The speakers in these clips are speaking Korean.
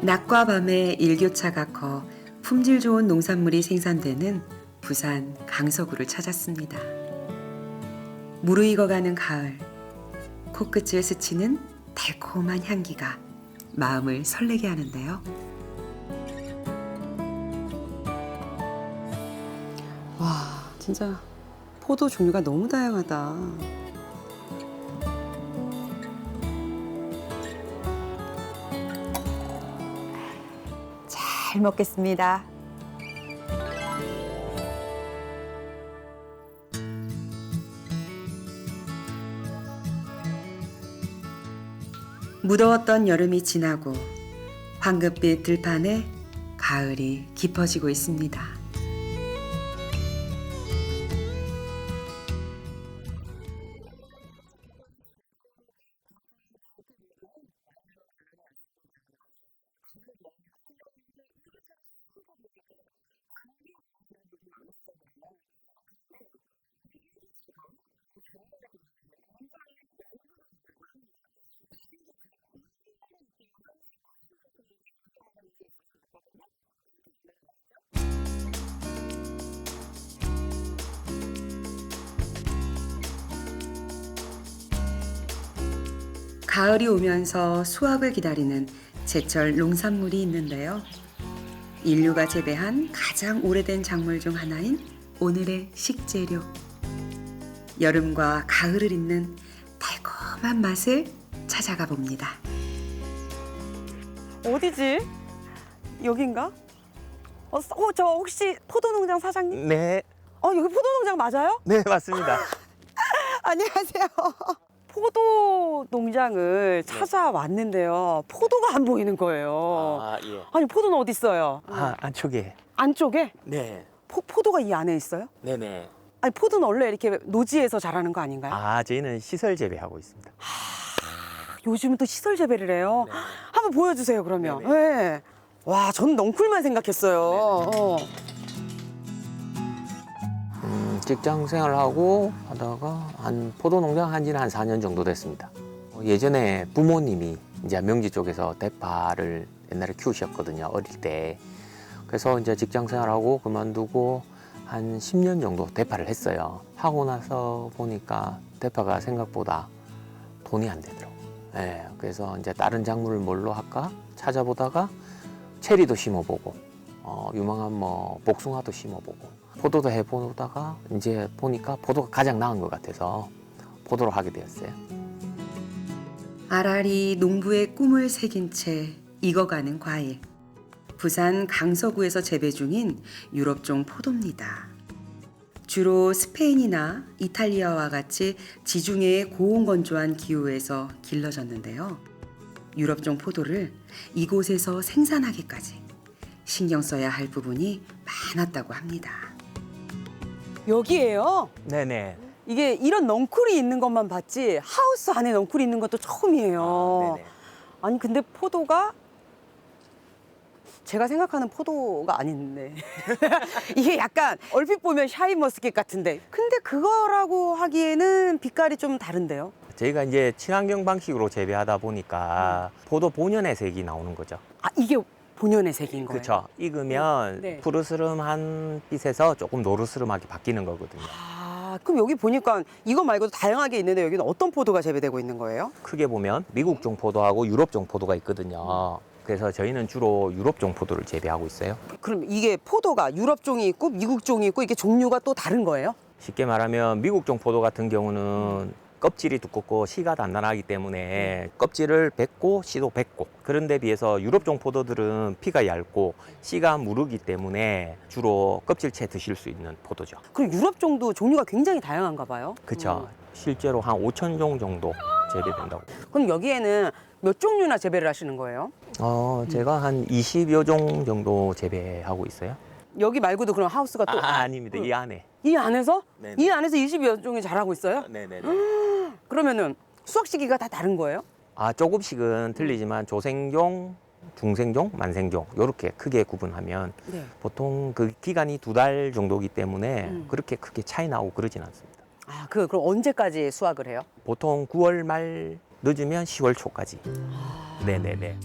낮과 밤의 일교차가 커 품질 좋은 농산물이 생산되는 부산 강서구를 찾았습니다. 무르익어가는 가을, 코끝을 스치는 달콤한 향기가 마음을 설레게 하는데요. 와, 진짜 포도 종류가 너무 다양하다. 잘 먹겠습니다. 무더웠던 여름이 지나고 황급빛 들판에 가을이 깊어지고 있습니다. 가을이 오면서 수확을 기다리는 제철 농산물이 있는데요. 인류가 재배한 가장 오래된 작물 중 하나인 오늘의 식재료. 여름과 가을을 잇는 달콤한 맛을 찾아가 봅니다. 어디지? 여긴가? 저 혹시 포도농장 사장님? 네, 여기 포도농장 맞아요? 네 맞습니다. 안녕하세요. 포도 농장을 찾아왔는데요. 포도가 안 보이는 거예요. 아 예. 아니 포도는 어디 있어요? 안쪽에. 안쪽에? 네, 포도가 이 안에 있어요? 네네. 아니 포도는 원래 이렇게 노지에서 자라는 거 아닌가요? 저희는 시설 재배하고 있습니다. 요즘은 또 시설 재배를 해요. 네. 한번 보여주세요 그러면. 네네. 네. 와, 전 넝쿨만 생각했어요. 직장 생활하고 하다가 포도 농장 한 지는 한 4년 정도 됐습니다. 예전에 부모님이 이제 명지 쪽에서 대파를 옛날에 키우셨거든요. 어릴 때. 그래서 이제 직장 생활하고 그만두고 한 10년 정도 대파를 했어요. 하고 나서 보니까 대파가 생각보다 돈이 안 되더라고요. 예, 그래서 이제 다른 작물을 뭘로 할까 찾아보다가 체리도 심어보고, 유망한 뭐 복숭아도 심어보고, 포도도 해보다가 이제 보니까 포도가 가장 나은 것 같아서 포도로 하게 되었어요. 알알이 농부의 꿈을 새긴 채 익어가는 과일. 부산 강서구에서 재배 중인 유럽종 포도입니다. 주로 스페인이나 이탈리아와 같이 지중해의 고온건조한 기후에서 길러졌는데요. 유럽종 포도를 이곳에서 생산하기까지 신경 써야 할 부분이 많았다고 합니다. 여기에요? 네네. 이게 이런 넝쿨이 있는 것만 봤지 하우스 안에 넝쿨이 있는 것도 처음이에요. 네네. 아니 근데 포도가 제가 생각하는 포도가 아닌데 이게 약간 얼핏 보면 샤인머스켓 같은데 근데 그거라고 하기에는 빛깔이 좀 다른데요? 저희가 이제 친환경 방식으로 재배하다 보니까 포도 본연의 색이 나오는 거죠. 이게 본연의 색인 거예요? 그렇죠. 익으면 네. 푸르스름한 빛에서 조금 노르스름하게 바뀌는 거거든요. 그럼 여기 보니까 이거 말고도 다양하게 있는데 여기는 어떤 포도가 재배되고 있는 거예요? 크게 보면 미국종 포도하고 유럽종 포도가 있거든요. 그래서 저희는 주로 유럽종 포도를 재배하고 있어요. 그럼 이게 포도가 유럽종이 있고 미국종이 있고 이게 종류가 또 다른 거예요? 쉽게 말하면 미국종 포도 같은 경우는 껍질이 두껍고 씨가 단단하기 때문에 껍질을 뱉고 씨도 뱉고, 그런 데 비해서 유럽종 포도들은 피가 얇고 씨가 무르기 때문에 주로 껍질째 드실 수 있는 포도죠. 그럼 유럽종도 종류가 굉장히 다양한가 봐요? 그렇죠. 실제로 한 5,000종 정도 재배된다고. 그럼 여기에는 몇 종류나 재배를 하시는 거예요? 제가 한 20여 종 정도 재배하고 있어요. 여기 말고도 그럼 하우스가 또 아닙니다. 이 안에. 이 안에서? 네네. 이 안에서 20여 종이 자라고 있어요? 네네네. 그러면은 수확 시기가 다 다른 거예요? 조금씩은 틀리지만 조생종, 중생종, 만생종 이렇게 크게 구분하면 네. 보통 그 기간이 2달 정도이기 때문에 그렇게 크게 차이 나고 그러진 않습니다. 그럼 언제까지 수확을 해요? 보통 9월 말 늦으면 10월 초까지. 네네네.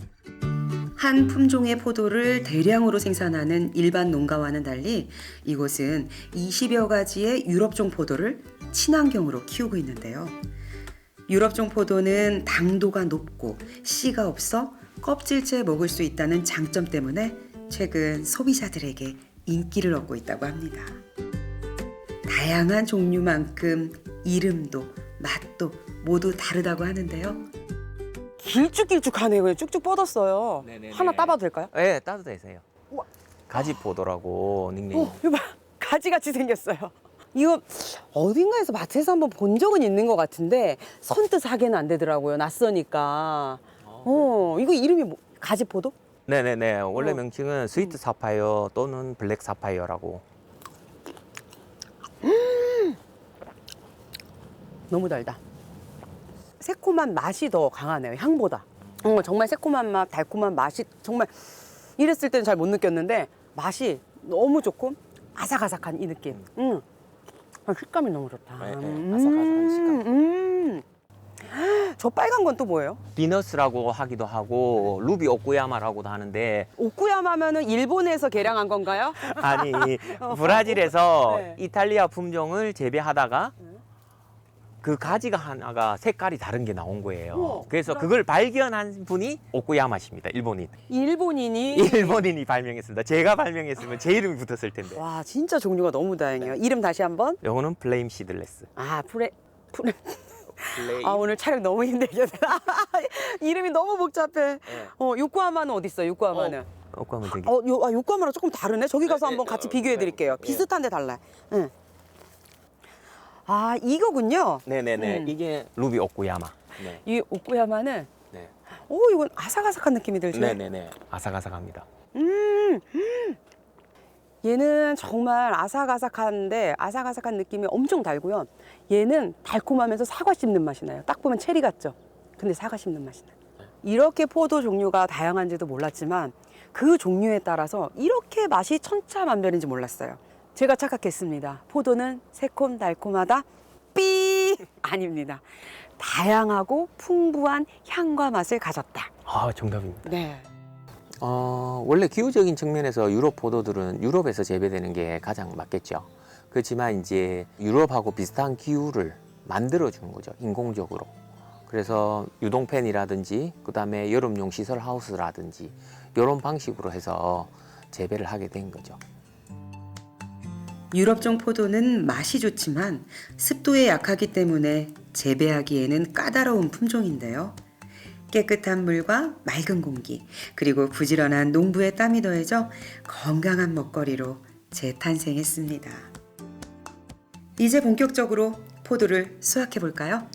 한 품종의 포도를 대량으로 생산하는 일반 농가와는 달리 이곳은 20여 가지의 유럽종 포도를 친환경으로 키우고 있는데요. 유럽종 포도는 당도가 높고 씨가 없어 껍질째 먹을 수 있다는 장점 때문에 최근 소비자들에게 인기를 얻고 있다고 합니다. 다양한 종류만큼 이름도 맛도 모두 다르다고 하는데요. 길쭉길쭉하네요. 그냥 쭉쭉 뻗었어요. 네네네. 하나 따봐도 될까요? 네, 따도 되세요. 우와. 가지포도라고 닉네임. 이거 봐. 가지같이 생겼어요. 이거 어딘가에서 마트에서 한번 본 적은 있는 것 같은데 선뜻 사기는 안 되더라고요. 낯서니까. 이거 이름이 뭐, 가지포도? 네네네. 원래 어. 명칭은 스위트 사파이어 또는 블랙 사파이어라고. 너무 달다. 새콤한 맛이 더 강하네요. 향보다. 정말 새콤한 맛, 달콤한 맛이 정말 이랬을 때는 잘 못 느꼈는데 맛이 너무 좋고 아삭아삭한 이 느낌. 식감이 너무 좋다. 네, 네. 아삭아삭한 식감. 저 빨간 건 또 뭐예요? 비너스라고 하기도 하고 루비 오쿠야마라고도 하는데 오쿠야마면은 일본에서 개량한 건가요? 아니 브라질에서 네. 이탈리아 품종을 재배하다가 그 가지가 하나가 색깔이 다른 게 나온 거예요. 우와, 그래서 그걸 발견한 분이 오쿠야마십니다. 일본인. 일본인이 일본인이 발명했습니다. 제가 발명했으면 제 이름이 붙었을 텐데. 와 진짜 종류가 너무 다양해요. 이름 다시 한번. 요거는 플레임 시들레스. 아 플레임. 아 오늘 촬영 너무 힘들겠다. 이름이 너무 복잡해. 네. 요코하마는 어디 있어요? 요코하마는. 오쿠야마 저기. 요코하마랑 조금 다르네. 저기 가서 네, 한번 네, 같이 네, 비교해 드릴게요. 네. 비슷한데 달라요. 응. 아 이거군요. 네네네. 이게 루비 오쿠야마. 네. 이 오쿠야마는 네. 이건 아삭아삭한 느낌이 들죠. 네네네. 아삭아삭합니다. 얘는 정말 아삭아삭한데 아삭아삭한 느낌이 엄청 달고요. 얘는 달콤하면서 사과 씹는 맛이 나요. 딱 보면 체리 같죠? 근데 사과 씹는 맛이 나요. 이렇게 포도 종류가 다양한지도 몰랐지만 그 종류에 따라서 이렇게 맛이 천차만별인지 몰랐어요. 제가 착각했습니다. 포도는 새콤달콤하다? 삐! 아닙니다. 다양하고 풍부한 향과 맛을 가졌다. 아, 정답입니다. 네. 원래 기후적인 측면에서 유럽 포도들은 유럽에서 재배되는 게 가장 맞겠죠. 그렇지만 이제 유럽하고 비슷한 기후를 만들어 주는 거죠. 인공적으로. 그래서 유동팬이라든지 그다음에 여름용 시설 하우스라든지 이런 방식으로 해서 재배를 하게 된 거죠. 유럽종 포도는 맛이 좋지만 습도에 약하기 때문에 재배하기에는 까다로운 품종인데요. 깨끗한 물과 맑은 공기, 그리고 부지런한 농부의 땀이 더해져 건강한 먹거리로 재탄생했습니다. 이제 본격적으로 포도를 수확해 볼까요?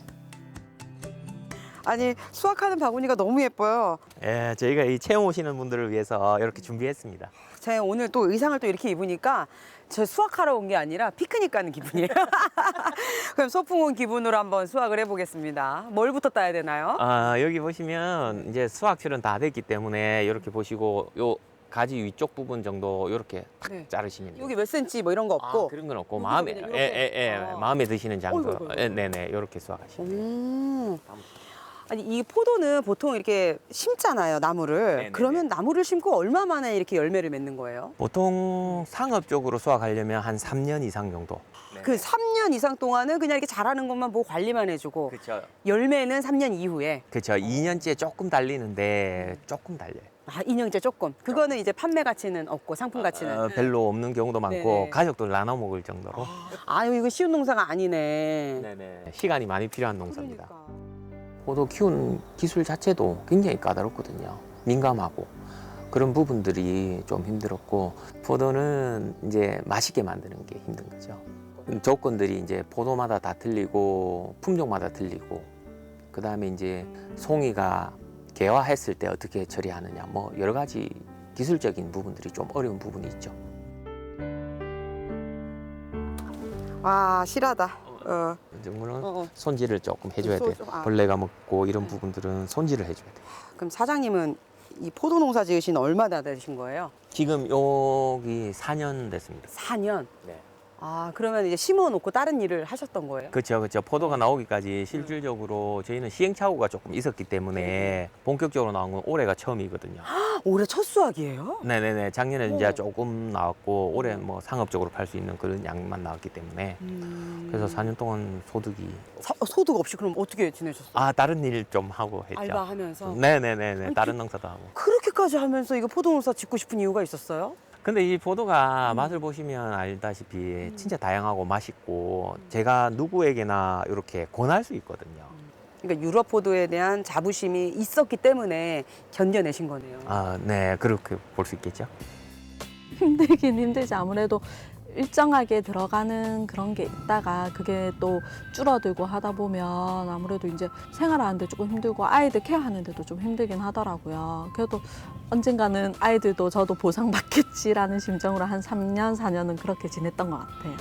아니 수확하는 바구니가 너무 예뻐요. 예, 저희가 이 체험 오시는 분들을 위해서 이렇게 준비했습니다. 제가 오늘 또 의상을 또 이렇게 입으니까 저 수확하러 온 게 아니라 피크닉 가는 기분이에요. 그럼 소풍 온 기분으로 한번 수확을 해보겠습니다. 뭘부터 따야 되나요? 여기 보시면 이제 수확철은 다 됐기 때문에 이렇게 보시고 요 가지 위쪽 부분 정도 이렇게 탁 네. 자르시면 돼요. 여기 몇 센치 뭐 이런 거 없고. 그런 건 없고 여기도 마음에 그냥 이렇게? 아. 마음에 드시는 장소. 어이구, 어이구. 네네 이렇게 수확하시면 돼요. 아니 이 포도는 보통 이렇게 심잖아요 나무를. 네네네. 그러면 나무를 심고 얼마 만에 이렇게 열매를 맺는 거예요? 보통 상업적으로 수확하려면 한 3년 이상 정도. 그 3년 이상 동안은 그냥 이렇게 자라는 것만 보고 관리만 해주고 그렇죠. 열매는 3년 이후에. 그렇죠. 2년째 조금 달리는데 조금 달려요. 아 2년째 조금. 그거는 이제 판매 가치는 없고 상품 가치는. 별로 없는 경우도 많고 네네. 가족들 나눠 먹을 정도로. 아유 이거 쉬운 농사가 아니네. 네네. 시간이 많이 필요한 농사입니다. 그러니까. 포도 키우는 기술 자체도 굉장히 까다롭거든요. 민감하고 그런 부분들이 좀 힘들었고 포도는 이제 맛있게 만드는 게 힘든 거죠. 조건들이 이제 포도마다 다 틀리고 품종마다 틀리고 그 다음에 이제 송이가 개화했을 때 어떻게 처리하느냐 뭐 여러 가지 기술적인 부분들이 좀 어려운 부분이 있죠. 와 실하다. 물론 손질을 조금 해줘야 돼. 아. 벌레가 먹고 이런 부분들은 손질을 해줘야 돼. 그럼 사장님은 이 포도 농사 지으신 얼마나 되신 거예요? 지금 여기 4년 됐습니다. 4년. 네. 아, 그러면 이제 심어놓고 다른 일을 하셨던 거예요? 그렇죠, 그렇죠. 포도가 나오기까지 실질적으로 저희는 시행착오가 조금 있었기 때문에 본격적으로 나온 건 올해가 처음이거든요. 올해 첫 수확이에요? 네네네. 작년에 오. 이제 조금 나왔고 올해 뭐 상업적으로 팔 수 있는 그런 양만 나왔기 때문에 그래서 4년 동안 소득이 소득 없이 그럼 어떻게 지내셨어요? 다른 일 좀 하고 했죠. 알바하면서? 네네네네. 아니, 다른 농사도 하고. 그렇게까지 하면서 이거 포도농사 짓고 싶은 이유가 있었어요? 근데 이 포도가 맛을 보시면 알다시피 진짜 다양하고 맛있고 제가 누구에게나 이렇게 권할 수 있거든요. 그러니까 유럽 포도에 대한 자부심이 있었기 때문에 견뎌내신 거네요. 네. 그렇게 볼 수 있겠죠. 힘들긴 힘들지. 아무래도 일정하게 들어가는 그런 게 있다가 그게 또 줄어들고 하다 보면 아무래도 이제 생활하는데 조금 힘들고 아이들 케어하는데도 좀 힘들긴 하더라고요. 그래도 언젠가는 아이들도 저도 보상받겠지라는 심정으로 한 3년, 4년은 그렇게 지냈던 것 같아요.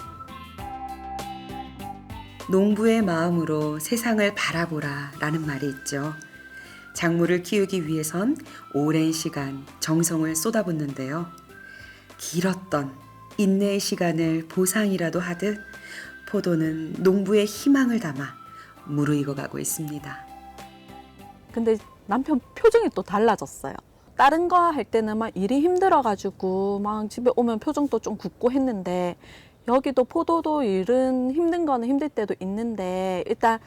농부의 마음으로 세상을 바라보라 라는 말이 있죠. 작물을 키우기 위해선 오랜 시간 정성을 쏟아붓는데요. 길었던 인내의 시간을 보상이라도 하듯 포도는 농부의 희망을 담아 무르익어가고 있습니다. 근데 남편 표정이 또 달라졌어요. 다른 거 할 때는 막 일이 힘들어가지고 막 집에 오면 표정도 좀 굳고 했는데 여기도 포도도 일은 힘든 거는 힘들 때도 있는데 일단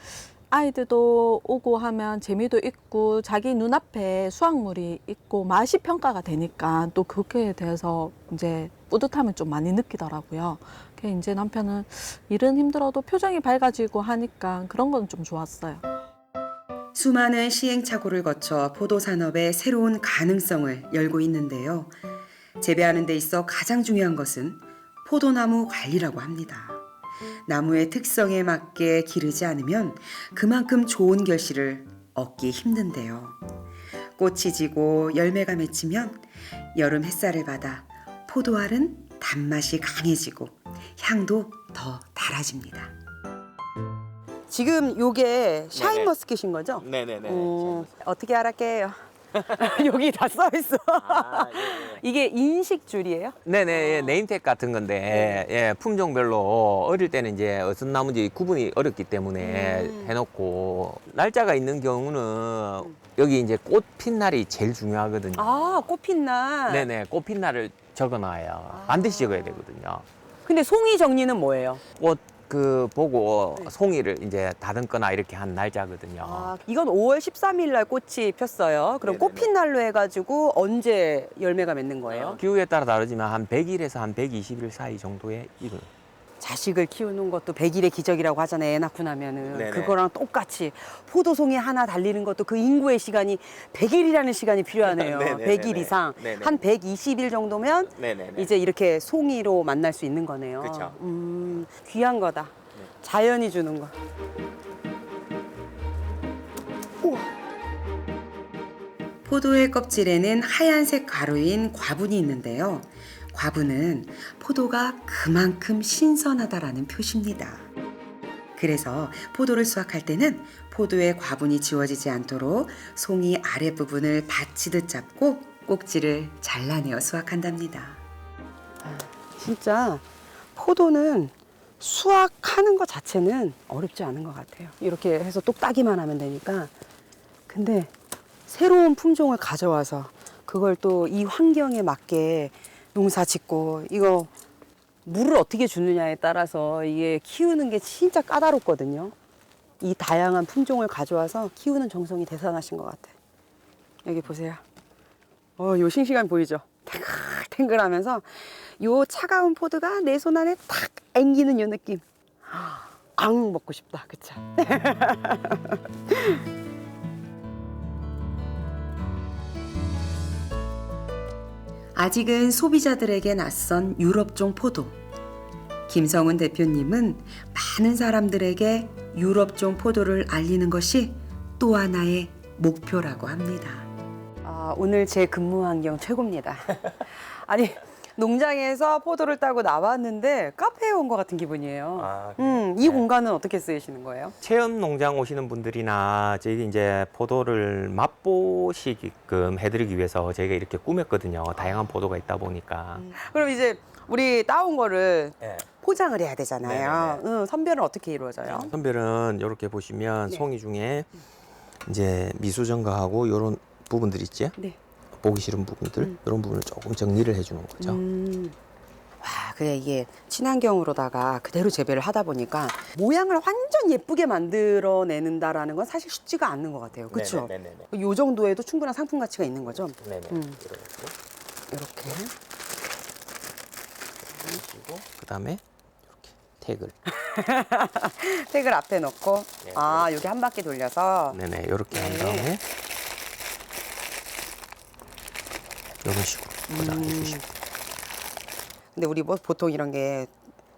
아이들도 오고 하면 재미도 있고 자기 눈앞에 수확물이 있고 맛이 평가가 되니까 또 그렇게 돼서 이제 뿌듯함을 좀 많이 느끼더라고요. 그래서 이제 남편은 일은 힘들어도 표정이 밝아지고 하니까 그런 건 좀 좋았어요. 수많은 시행착오를 거쳐 포도 산업의 새로운 가능성을 열고 있는데요. 재배하는 데 있어 가장 중요한 것은 포도나무 관리라고 합니다. 나무의 특성에 맞게 기르지 않으면 그만큼 좋은 결실을 얻기 힘든데요. 꽃이 지고 열매가 맺히면 여름 햇살을 받아 포도알은 단맛이 강해지고 향도 더 달아집니다. 지금 요게 샤인머스켓인 거죠? 네네네. 어떻게 알았게요? 여기 다 써 있어. 이게 인식줄이에요? 네네. 예, 네임택 같은 건데 예, 품종별로 어릴 때는 이제 어떤 나무인지 구분이 어렵기 때문에 해놓고 날짜가 있는 경우는 여기 이제 꽃 핀 날이 제일 중요하거든요. 아, 꽃핀 날. 네네. 꽃 핀 날을 적어놔요. 반드시 적어야 되거든요. 근데 송이 정리는 뭐예요? 꽃 보고 송이를 이제 다듬거나 이렇게 한 날짜거든요. 아, 이건 5월 13일 날 꽃이 폈어요. 그럼 네네네. 꽃핀 날로 해가지고 언제 열매가 맺는 거예요? 기후에 따라 다르지만 한 100일에서 한 120일 사이 정도에 익어요. 자식을 키우는 것도 100일의 기적이라고 하잖아요. 애 낳고 나면은. 네네. 그거랑 똑같이 포도송이 하나 달리는 것도 그 인구의 시간이 100일이라는 시간이 필요하네요. 네네네네. 100일 이상. 네네. 한 120일 정도면 네네네. 이제 이렇게 송이로 만날 수 있는 거네요. 그쵸. 귀한 거다. 자연이 주는 거. 포도의 껍질에는 하얀색 가루인 과분이 있는데요. 과분은 포도가 그만큼 신선하다라는 표시입니다. 그래서 포도를 수확할 때는 포도의 과분이 지워지지 않도록 송이 아랫부분을 받치듯 잡고 꼭지를 잘라내어 수확한답니다. 진짜 포도는 수확하는 것 자체는 어렵지 않은 것 같아요. 이렇게 해서 똑 따기만 하면 되니까. 근데 새로운 품종을 가져와서 그걸 또 이 환경에 맞게 농사 짓고 이거 물을 어떻게 주느냐에 따라서 이게 키우는 게 진짜 까다롭거든요. 이 다양한 품종을 가져와서 키우는 정성이 대단하신 것 같아요. 여기 보세요. 요 싱싱함 보이죠? 탱글탱글하면서 요 차가운 포도가 내 손 안에 탁 앵기는 요 느낌. 앙 먹고 싶다. 그쵸? 아직은 소비자들에게 낯선 유럽종 포도. 김성은 대표님은 많은 사람들에게 유럽종 포도를 알리는 것이 또 하나의 목표라고 합니다. 오늘 제 근무 환경 최고입니다. 아니 농장에서 포도를 따고 나왔는데 카페에 온 것 같은 기분이에요. 아, 이 공간은 어떻게 쓰시는 거예요? 체험 농장 오시는 분들이나 저희 이제 포도를 맛보시게끔 해드리기 위해서 저희가 이렇게 꾸몄거든요. 다양한 포도가 있다 보니까. 그럼 이제 우리 따온 거를 네. 포장을 해야 되잖아요. 선별은 어떻게 이루어져요? 선별은 이렇게 보시면 네. 송이 중에 이제 미수정가하고 이런 부분들 있지? 네. 보기 싫은 부분들 이런 부분을 조금 정리를 해주는 거죠. 와, 그래 이게 친환경으로다가 그대로 재배를 하다 보니까 모양을 완전 예쁘게 만들어내는다라는 건 사실 쉽지가 않는 것 같아요. 그렇죠? 네네네. 요 정도에도 충분한 상품 가치가 있는 거죠. 네네. 이렇게. 그다음에 이렇게 태그를. 택을 앞에 놓고 네, 아 여기 한 바퀴 돌려서 네네. 이렇게 한 다음에 이런 식으로 포장해주시고. 근데 우리 뭐 보통 이런 게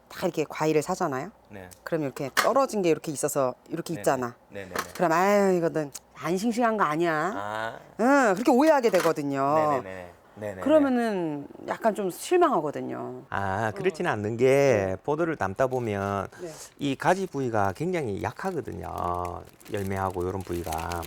다 이렇게 과일을 사잖아요. 네. 그럼 이렇게 떨어진 게 이렇게 있어서 이렇게 있잖아. 네네네. 그럼 아유 이거는 안 싱싱한 거 아니야. 아. 응 그렇게 오해하게 되거든요. 네네. 그러면은 약간 좀 실망하거든요. 아, 그렇지는 않는 게 포도를 담다 보면 네. 이 가지 부위가 굉장히 약하거든요. 열매하고 이런 부위가.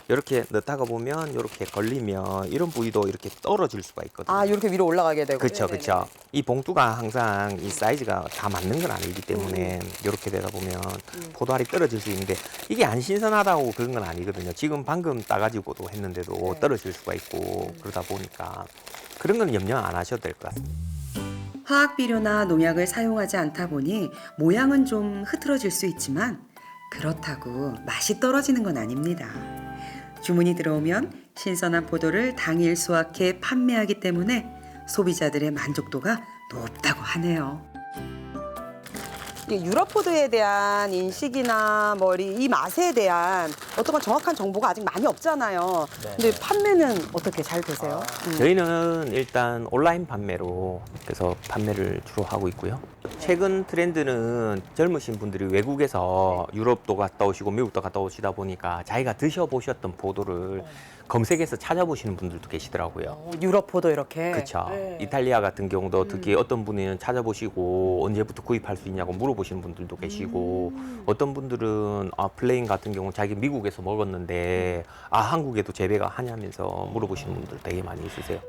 이렇게 넣다가 보면 이렇게 걸리면 이런 부위도 이렇게 떨어질 수가 있거든요. 아 이렇게 위로 올라가게 되고. 그렇죠, 그렇죠. 이 봉투가 항상 이 사이즈가 다 맞는 건 아니기 때문에 이렇게 되다 보면 포도알이 떨어질 수 있는데 이게 안 신선하다고 그런 건 아니거든요. 지금 방금 따가지고도 했는데도 네. 떨어질 수가 있고 그러다 보니까 그런 건 염려 안 하셔도 될 것 같습니다. 화학 비료나 농약을 사용하지 않다 보니 모양은 좀 흐트러질 수 있지만 그렇다고 맛이 떨어지는 건 아닙니다. 주문이 들어오면 신선한 포도를 당일 수확해 판매하기 때문에 소비자들의 만족도가 높다고 하네요. 이 유럽 포도에 대한 인식이나 이 맛에 대한 어떤 정확한 정보가 아직 많이 없잖아요. 근데 판매는 어떻게 잘 되세요? 저희는 일단 온라인 판매로 그래서 판매를 주로 하고 있고요. 최근 트렌드는 젊으신 분들이 외국에서 유럽도 갔다 오시고 미국도 갔다 오시다 보니까 자기가 드셔보셨던 포도를 검색해서 찾아보시는 분들도 계시더라고요. 유럽 포도 이렇게. 그렇죠. 네. 이탈리아 같은 경우도 특히 어떤 분은 찾아보시고 언제부터 구입할 수 있냐고 물어보시는 분들도 계시고 어떤 분들은 플레인 같은 경우 자기 미국에서 먹었는데 한국에도 재배가 하냐면서 물어보시는 분들 되게 많이 있으세요.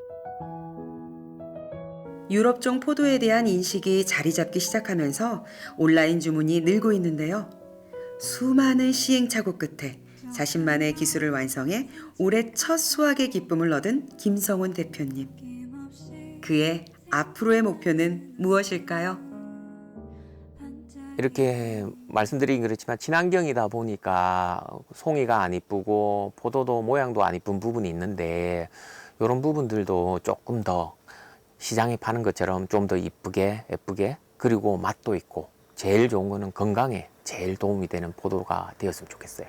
유럽종 포도에 대한 인식이 자리 잡기 시작하면서 온라인 주문이 늘고 있는데요. 수많은 시행착오 끝에 자신만의 기술을 완성해 올해 첫 수확의 기쁨을 얻은 김성훈 대표님. 그의 앞으로의 목표는 무엇일까요? 이렇게 말씀드리긴 그렇지만 친환경이다 보니까 송이가 안 이쁘고 포도도 모양도 안 이쁜 부분이 있는데 이런 부분들도 조금 더 시장에 파는 것처럼 좀 더 이쁘게 예쁘게 그리고 맛도 있고 제일 좋은 거는 건강에 제일 도움이 되는 포도가 되었으면 좋겠어요.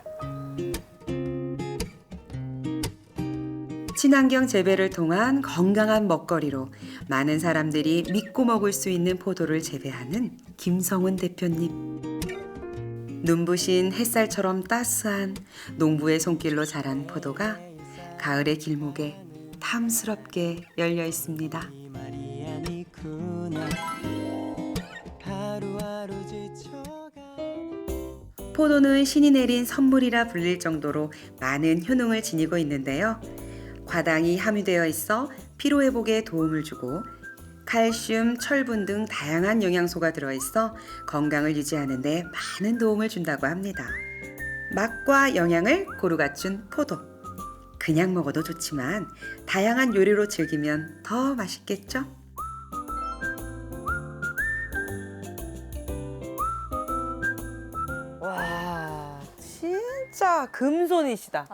친환경 재배를 통한 건강한 먹거리로 많은 사람들이 믿고 먹을 수 있는 포도를 재배하는 김성훈 대표님. 눈부신 햇살처럼 따스한 농부의 손길로 자란 포도가 가을의 길목에 탐스럽게 열려 있습니다. 포도는 신이 내린 선물이라 불릴 정도로 많은 효능을 지니고 있는데요. 과당이 함유되어 있어 피로 회복에 도움을 주고 칼슘, 철분 등 다양한 영양소가 들어있어 건강을 유지하는 데 많은 도움을 준다고 합니다. 맛과 영양을 고루 갖춘 포도. 그냥 먹어도 좋지만 다양한 요리로 즐기면 더 맛있겠죠? 와 진짜 금손이시다.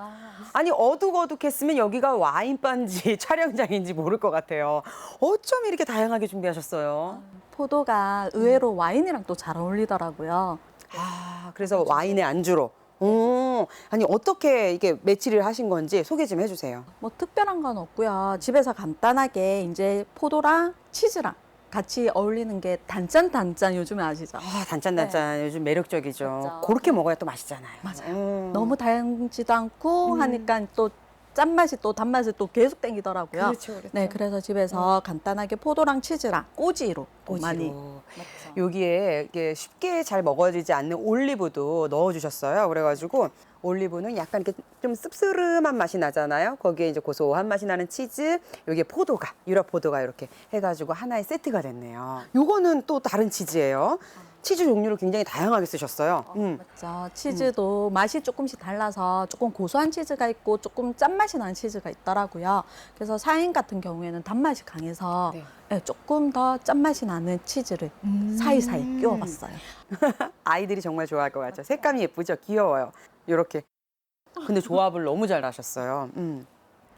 아니 어둑어둑했으면 여기가 와인바인지 촬영장인지 모를 것 같아요. 어쩜 이렇게 다양하게 준비하셨어요? 포도가 의외로 와인이랑 또 잘 어울리더라고요. 아 그래서 와인의 안주로. 오, 아니 어떻게 이게 매치를 하신 건지 소개 좀 해주세요. 뭐 특별한 건 없고요. 집에서 간단하게 이제 포도랑 치즈랑 같이 어울리는 게 단짠 요즘에 아시죠? 아 단짠단짠 요즘 매력적이죠. 그렇죠. 그렇게 먹어야 또 맛있잖아요. 맞아요. 너무 달지도 않고 하니까 또 짠맛이 또 단맛이 또 계속 땡기더라고요. 그렇죠. 네, 그래서 집에서 간단하게 포도랑 치즈랑 꼬지로 많이. 여기에 이게 쉽게 잘 먹어지지 않는 올리브도 넣어주셨어요. 그래가지고 올리브는 약간 이렇게 좀 씁쓸한 맛이 나잖아요. 거기에 이제 고소한 맛이 나는 치즈, 여기에 포도가, 유럽 포도가 이렇게 해가지고 하나의 세트가 됐네요. 요거는 또 다른 치즈예요. 치즈 종류를 굉장히 다양하게 쓰셨어요. 맞죠. 치즈도 맛이 조금씩 달라서 조금 고소한 치즈가 있고 조금 짠맛이 나는 치즈가 있더라고요. 그래서 사인 같은 경우에는 단맛이 강해서 네. 네, 조금 더 짠맛이 나는 치즈를 사이사이 끼워봤어요. 아이들이 정말 좋아할 것 같죠. 색감이 예쁘죠? 귀여워요. 이렇게. 근데 조합을 너무 잘 하셨어요.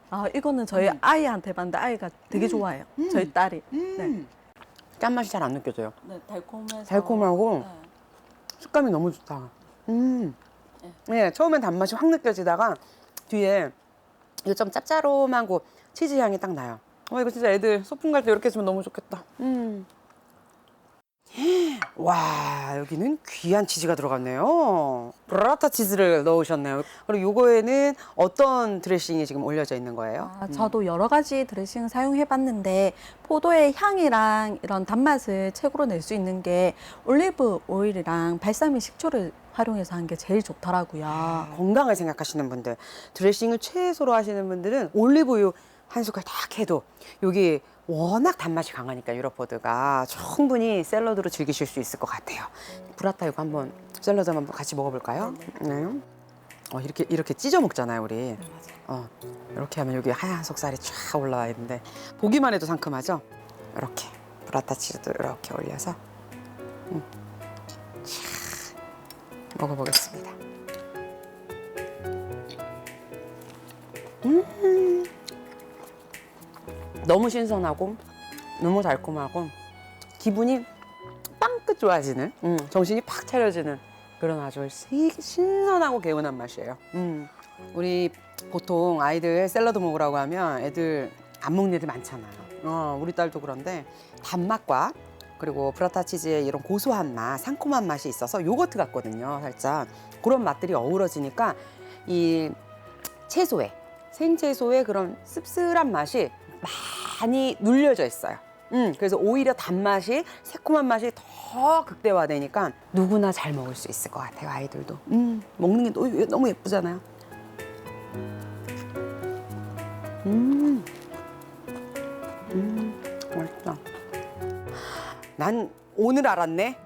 아, 이거는 저희 아이한테 봤는데 아이가 되게 좋아해요. 저희 딸이. 네. 짠맛이 잘 안 느껴져요. 네, 달콤해서. 달콤하고 네. 식감이 너무 좋다. 네, 처음엔 단맛이 확 느껴지다가 뒤에 이게 좀 짭짤한 고 치즈 향이 딱 나요. 이거 진짜 애들 소풍 갈 때 이렇게 해주면 너무 좋겠다. 와, 여기는 귀한 치즈가 들어갔네요. 브라타 치즈를 넣으셨네요. 그리고 요거에는 어떤 드레싱이 지금 올려져 있는 거예요? 아, 저도 여러 가지 드레싱 사용해봤는데 포도의 향이랑 이런 단맛을 최고로 낼 수 있는 게 올리브 오일이랑 발사믹 식초를 활용해서 한 게 제일 좋더라고요. 건강을 생각하시는 분들, 드레싱을 최소로 하시는 분들은 올리브유 한 숟갈 딱 해도 여기 워낙 단맛이 강하니까 유로포드가 충분히 샐러드로 즐기실 수 있을 것 같아요. 브라타 이거 한번 샐러드 한번 같이 먹어볼까요? 네. 이렇게 찢어 먹잖아요, 우리. 이렇게 하면 여기 하얀 속살이 쫙 올라와 있는데 보기만 해도 상큼하죠? 이렇게 브라타 치즈도 이렇게 올려서 먹어보겠습니다. 너무 신선하고 너무 달콤하고 기분이 빵긋 좋아지는 정신이 팍 차려지는 그런 아주 신선하고 개운한 맛이에요. 우리 보통 아이들 샐러드 먹으라고 하면 애들 안 먹는 애들 많잖아요. 우리 딸도 그런데 단맛과 그리고 브라타 치즈의 이런 고소한 맛, 상콤한 맛이 있어서 요거트 같거든요. 살짝 그런 맛들이 어우러지니까 이 채소에 생채소의 그런 씁쓸한 맛이 많이 눌려져 있어요. 그래서 오히려 단맛이 새콤한 맛이 더 극대화되니까 누구나 잘 먹을 수 있을 것 같아요. 아이들도 먹는 게 너무 예쁘잖아요. 맛있다. 난 오늘 알았네.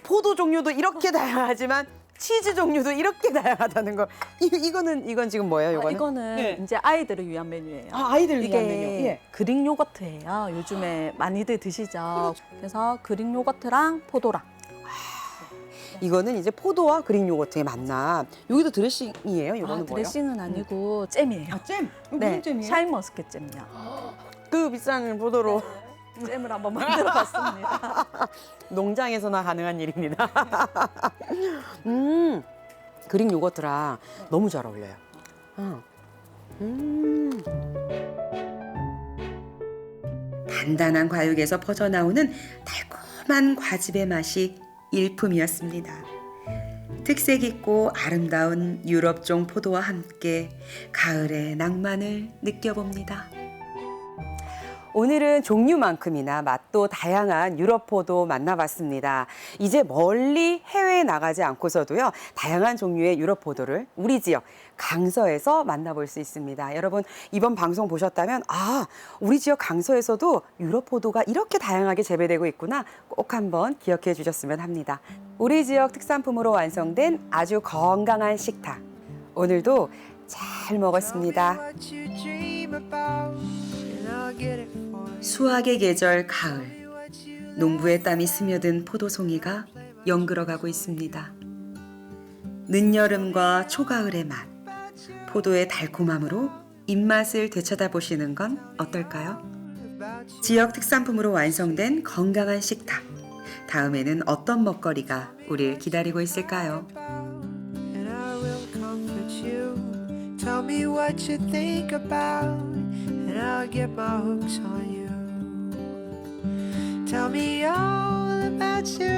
포도 종류도 이렇게 다양하지만 치즈 종류도 이렇게 다양하다는 거. 이건 지금 뭐예요? 이거는? 이거는 네. 이제 아이들을 위한 메뉴예요. 아이들 위한 메뉴. 이게 예. 그릭 요거트예요. 요즘에 많이들 드시죠. 그래서 그릭 요거트랑 포도랑. 이거는 이제 포도와 그릭 요거트의 만남. 여기도 드레싱이에요? 이거는 뭐예요? 드레싱은 아니고 잼이에요. 잼? 이거 네, 무슨 잼이에요? 샤인머스켓 잼이요. 그 비싼 포도로 잼을 한번 만들어봤습니다. 농장에서나 가능한 일입니다. 그릭 요거트랑 너무 잘 어울려요. 단단한 과육에서 퍼져나오는 달콤한 과즙의 맛이 일품이었습니다. 특색 있고 아름다운 유럽종 포도와 함께 가을의 낭만을 느껴봅니다. 오늘은 종류만큼이나 맛도 다양한 유럽 포도 만나봤습니다. 이제 멀리 해외에 나가지 않고서도요, 다양한 종류의 유럽 포도를 우리 지역 강서에서 만나볼 수 있습니다. 여러분, 이번 방송 보셨다면, 우리 지역 강서에서도 유럽 포도가 이렇게 다양하게 재배되고 있구나 꼭 한번 기억해 주셨으면 합니다. 우리 지역 특산품으로 완성된 아주 건강한 식탁. 오늘도 잘 먹었습니다. 수확의 계절 가을, 농부의 땀이 스며든 포도송이가 연그러가고 있습니다. 늦여름과 초가을의 맛, 포도의 달콤함으로 입맛을 되쳐다보시는 건 어떨까요? 지역 특산품으로 완성된 건강한 식탁, 다음에는 어떤 먹거리가 우리를 기다리고 있을까요? Tell me what you think about, and I'll get my hooks on you. Tell me all about you